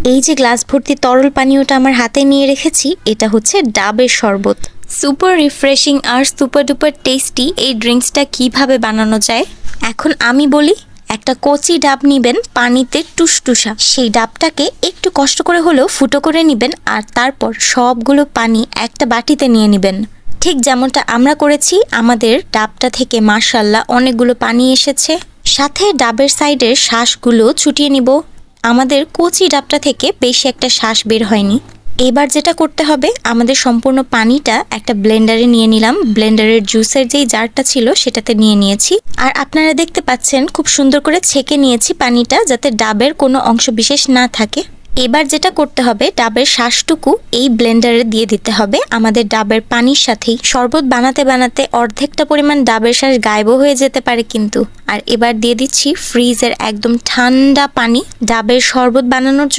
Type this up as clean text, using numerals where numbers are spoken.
এই যে গ্লাস ভর্তি তরল পানীয়টা আমার হাতে নিয়ে রেখেছি, এটা হচ্ছে ডাবের শরবত। সুপার রিফ্রেশিং আর সুপার ডুপার টেস্টি এই ড্রিঙ্কসটা কিভাবে বানানো যায় এখন আমি বলি। একটা কচি ডাব নিবেন, পানিতে টুসটুসা, সেই ডাবটাকে একটু কষ্ট করে হলেও ফুটো করে নেবেন, আর তারপর সবগুলো পানি একটা বাটিতে নিয়ে নেবেন। ঠিক যেমনটা আমরা করেছি, আমাদের ডাবটা থেকে মাশাআল্লাহ অনেকগুলো পানি এসেছে। সাথে ডাবের সাইডের শ্বাসগুলো ছুটিয়ে নিব। আমাদের কচি ডাবটা থেকে বেশি একটা শ্বাস বের হয়নি। এবার যেটা করতে হবে, আমাদের সম্পূর্ণ পানিটা একটা ব্লেন্ডারে নিয়ে নিলাম। ব্লেন্ডারের জুসের যেই জারটা ছিল সেটাতে নিয়ে নিয়েছি, আর আপনারা দেখতে পাচ্ছেন খুব সুন্দর করে ছেঁকে নিয়েছি পানিটা, যাতে ডাবের কোনো অংশ বিশেষ না থাকে। এবার যেটা করতে হবে, ডাবের শ্বাসটুকু এই ব্লেন্ডারে দিয়ে দিতে হবে আমাদের ডাবের পানির সাথেই। শরবত বানাতে বানাতে অর্ধেকটা পরিমাণ ডাবের শ্বাস গায়েবও হয়ে যেতে পারে কিন্তু। আর এবার দিয়ে দিচ্ছি ফ্রিজের একদম ঠান্ডা পানি। ডাবের শরবত বানানোর